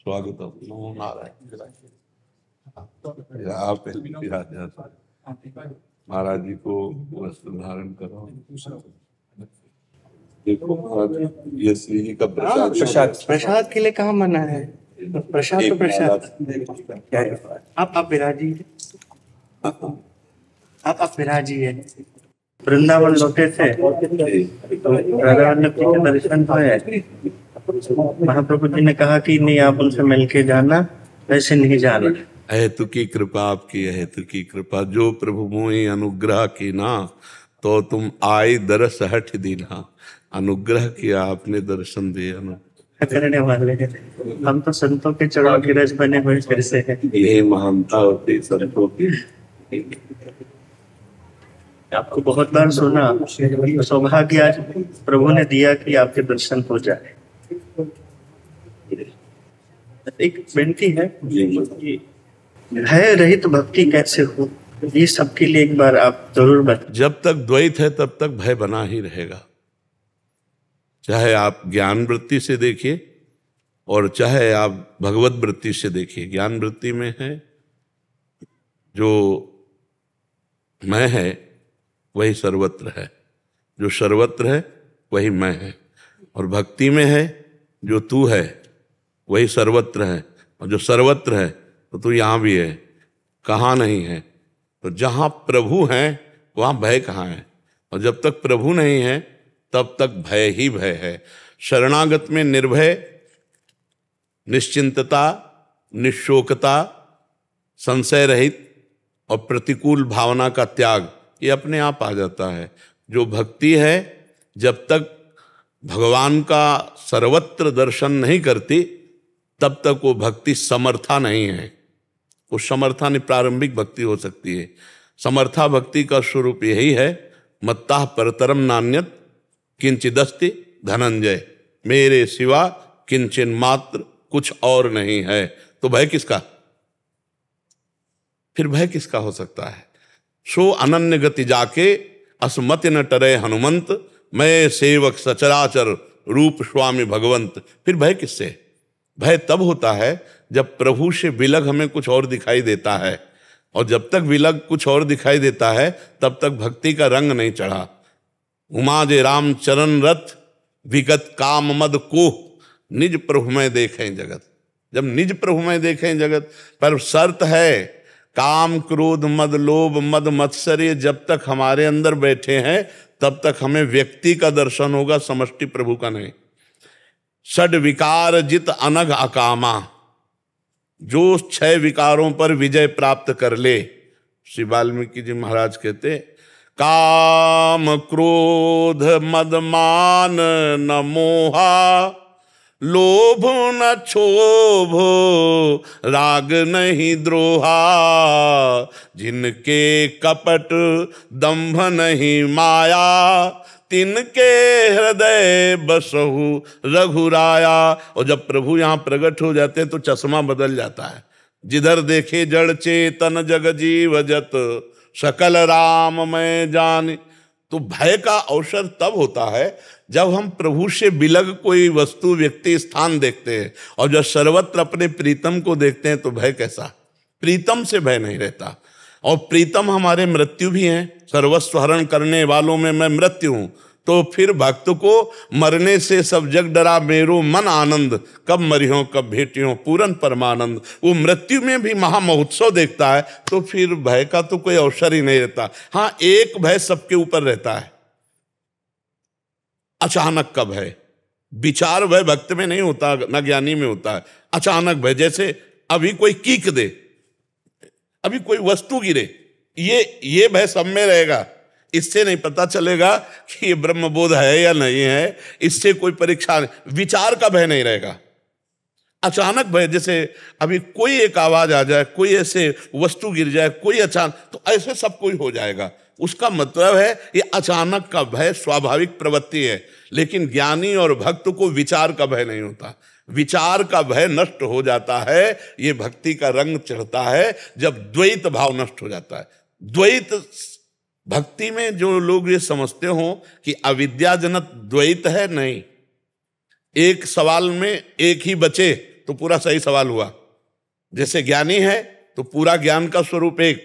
स्वागतम। नमो नारायण। आप महाराज जी को वस्त्र धारण करो। देखो महाराज, ये श्री जी का प्रसाद। प्रसाद के लिए कहाँ मना है? प्रसाद तो प्रसाद। आप विराजिए। आप विराजिए। वृंदावन लौटे थे, राधा वल्लभ जी के दर्शन हुए। महाप्रभु जी ने कहा कि नहीं, आप उनसे मिलके जाना, वैसे नहीं जाना। हेतु की कृपा आपकी, हेतु की कृपा। जो प्रभु मोहि अनुग्रह की ना, तो तुम आई दरस हठ दीना। अनुग्रह किया आपने, दर्शन दिया करने वाले हैं। हम तो संतों के चरणों के रस बने हुए फिर से हैं। ये महानता होती संतों की। आपको बहुत बार सुना, सौभाग्य आज प्रभु ने दिया कि आपके दर्शन हो जाए। एक विनती है, भय रहित भक्ति कैसे हो, ये सबके लिए एक बार आप जरूर बताएं। जब तक द्वैत है तब तक भय बना ही रहेगा। चाहे आप ज्ञान वृत्ति से देखिए और चाहे आप भगवत वृत्ति से देखिए। ज्ञान वृत्ति में है जो मैं है वही सर्वत्र है, जो सर्वत्र है वही मैं है। और भक्ति में है जो तू है वही सर्वत्र है, और जो सर्वत्र है तो तू यहाँ भी है, कहाँ नहीं है। तो जहाँ प्रभु हैं वहाँ भय कहाँ है, और जब तक प्रभु नहीं है तब तक भय ही भय है। शरणागत में निर्भय, निश्चिंतता, निशोकता, संशय रहित और प्रतिकूल भावना का त्याग, ये अपने आप आ जाता है। जो भक्ति है, जब तक भगवान का सर्वत्र दर्शन नहीं करती तब तक वो भक्ति समर्था नहीं है। वो समर्था नहीं, प्रारंभिक भक्ति हो सकती है। समर्था भक्ति का स्वरूप यही है, मत्ता परतरम नान्यत किंचिदस्ति धनंजय, मेरे सिवा किंचन मात्र कुछ और नहीं है। तो भय किसका? फिर भय किसका हो सकता है? सो अनन्य गति जाके असमति न टरे हनुमंत, मैं सेवक सचराचर रूप स्वामी भगवंत। फिर भय किससे? भय तब होता है जब प्रभु से विलग हमें कुछ और दिखाई देता है, और जब तक विलग कुछ और दिखाई देता है तब तक भक्ति का रंग नहीं चढ़ा। उमा जे राम चरण रथ विगत काम मद को, निज प्रभु में देखें जगत। जब निज प्रभु में देखें जगत, पर शर्त है काम क्रोध मद लोभ मद मत्सर्य जब तक हमारे अंदर बैठे हैं तब तक हमें व्यक्ति का दर्शन होगा, समष्टि प्रभु का नहीं। षड विकार जित अनघ अकामा, जो 6 विकारों पर विजय प्राप्त कर ले। श्री वाल्मीकि जी महाराज कहते, काम क्रोध मद मान न मोहा, लोभ न क्षोभ राग नहीं द्रोहा, जिनके कपट दंभ नहीं माया, तिनके हृदय बसहु रघुराया। और जब प्रभु यहाँ प्रकट हो जाते हैं तो चश्मा बदल जाता है। जिधर देखे जड़ चेतन जग जीव जत, सकल राम मैं जान। तो भय का अवसर तब होता है जब हम प्रभु से विलग कोई वस्तु व्यक्ति स्थान देखते हैं, और जब सर्वत्र अपने प्रीतम को देखते हैं तो भय कैसा? प्रीतम से भय नहीं रहता। और प्रीतम हमारे मृत्यु भी हैं, सर्वस्व हरण करने वालों में मैं मृत्यु हूं। तो फिर भक्त को मरने से सब जग डरा मेरो मन आनंद, कब मरियो कब भेटियो पूरन परमानंद। वो मृत्यु में भी महामहोत्सव देखता है, तो फिर भय का तो कोई अवसर ही नहीं रहता। हाँ, एक भय सबके ऊपर रहता है, अचानक का भय। विचार भय भक्त में नहीं होता, न ज्ञानी में होता है। अचानक भय, जैसे अभी कोई कीक दे, अभी कोई वस्तु गिरे, ये भय सब में रहेगा। इससे नहीं पता चलेगा कि ये ब्रह्मबोध है या नहीं है, इससे कोई परीक्षा नहीं। विचार का भय नहीं रहेगा, अचानक भय। जैसे अभी कोई एक आवाज आ जाए, कोई ऐसे वस्तु गिर जाए, कोई अचानक, तो ऐसे सब कोई हो जाएगा। उसका मतलब है ये अचानक का भय स्वाभाविक प्रवृत्ति है। लेकिन ज्ञानी और भक्त को विचार का भय नहीं होता। विचार का भय नष्ट हो जाता है, ये भक्ति का रंग चढ़ता है जब द्वैत भाव नष्ट हो जाता है। द्वैत भक्ति में जो लोग ये समझते हो कि अविद्याजनक द्वैत है, नहीं। एक सवाल में एक ही बचे तो पूरा सही सवाल हुआ। जैसे ज्ञानी है तो पूरा ज्ञान का स्वरूप एक,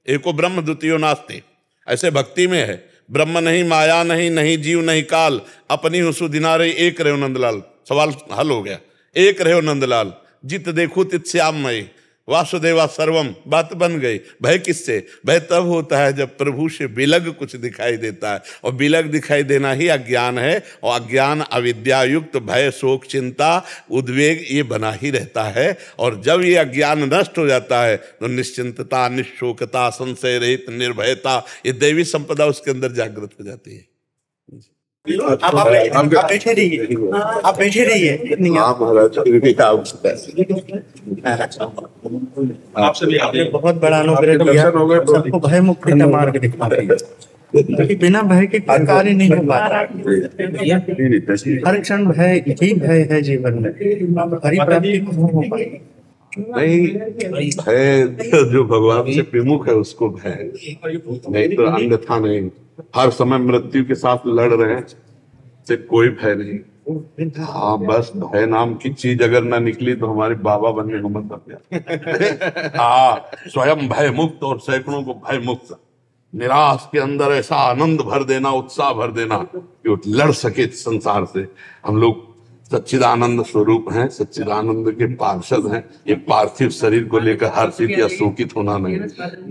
एको ब्रह्म द्वितीयो नास्ति। ऐसे भक्ति में है, ब्रह्म नहीं, माया नहीं, नहीं जीव नहीं काल, अपनी हुसु दिनारे एक रहो नंदलाल। सवाल हल हो गया, एक रहो नंदलाल, जित देखो तित श्याममयी, वासुदेवा सर्वम, बात बन गई। भय किससे? भय तब होता है जब प्रभु से विलग कुछ दिखाई देता है, और विलग दिखाई देना ही अज्ञान है। और अज्ञान अविद्या युक्त भय, शोक, चिंता, उद्वेग ये बना ही रहता है। और जब ये अज्ञान नष्ट हो जाता है तो निश्चिंतता, निशोकता, संशय रहित निर्भयता, ये दैवी संपदा उसके अंदर जागृत हो जाती है। आप बैठे रहिए, आप बैठे रहिए। आपसे भी आपने बहुत बड़ा अनुग्रह किया, सबको भय मुक्ति का मार्ग दिखा दिया, क्योंकि बिना भय के कोई कार्य नहीं हो पाता। हर क्षण भय ही भय है जीवन में, हरि प्राप्ति को हो पाएगी नहीं। भय जो भगवान से विमुख है उसको भय, नहीं तो अन्यथा नहीं। हर समय मृत्यु के साथ लड़ रहे हैं तो कोई भय नहीं। हाँ, बस भय नाम की चीज अगर ना निकली तो हमारे बाबा बनने को मत गया। हाँ, स्वयं भय मुक्त और सैकड़ों को भय मुक्त, निराश के अंदर ऐसा आनंद भर देना, उत्साह भर देना कि वो लड़ सके संसार से। हम लोग सच्चिदानंद स्वरूप हैं, सच्चिदानंद के पार्षद हैं। ये पार्थिव शरीर को लेकर हर्षित या शोकित होना नहीं।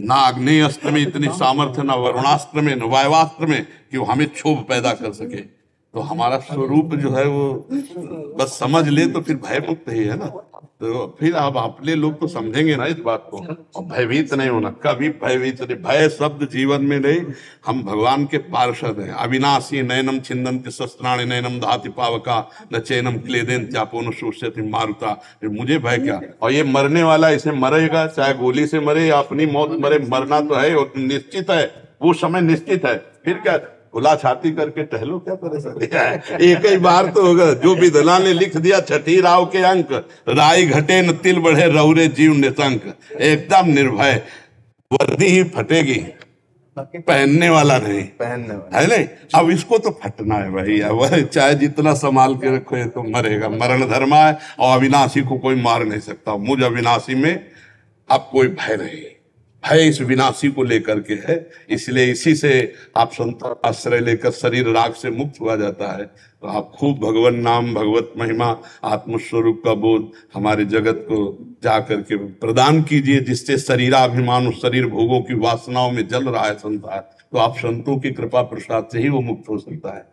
ना अग्नि अस्त्र में इतनी सामर्थ्य, ना वरुणास्त्र में, न वायवास्त्र में कि वो हमें क्षोभ पैदा कर सके। तो हमारा स्वरूप जो है वो बस समझ ले तो फिर भय मुक्त ही है ना। तो फिर आप अपने लोग तो समझेंगे ना इस बात को। और भयभीत नहीं होना, कभी भयभीत नहीं। भय शब्द जीवन में नहीं। हम भगवान के पार्षद हैं। अविनाशी नैनम छिन्दन्ति शस्त्राणि नैनम दहाति पावका न चैनम क्लेदेन चापो न शोष्यति मारुता। मुझे भय क्या? और ये मरने वाला, इसे मरेगा, चाहे गोली से मरे या अपनी मौत मरे, मरना तो है और निश्चित है, वो समय निश्चित है। फिर क्या खुला छाती करके टहलो, क्या करे? एक ही बार तो होगा। जो विधना ने लिख दिया छठी राव के अंक, राई घटे न तिल बढ़े, रहुरे जीव नितंक। एकदम निर्भय, वर्दी ही फटेगी, पहनने वाला नहीं, है नहीं। अब इसको तो फटना है भैया, वह चाहे जितना संभाल के रखो तो मरेगा। मरण धर्मा है और अविनाशी को कोई मार नहीं सकता। मुझ अविनाशी में अब कोई भय नहीं। भय इस विनाशी को लेकर के है। इसलिए इसी से आप संत आश्रय लेकर शरीर राग से मुक्त हुआ जाता है। तो आप खूब भगवान नाम, भगवत महिमा, आत्मस्वरूप का बोध हमारे जगत को जा करके प्रदान कीजिए, जिससे शरीराभिमान, शरीर भोगों की वासनाओं में जल रहा है संसार। तो आप संतों की कृपा प्रसाद से ही वो मुक्त हो सकता है।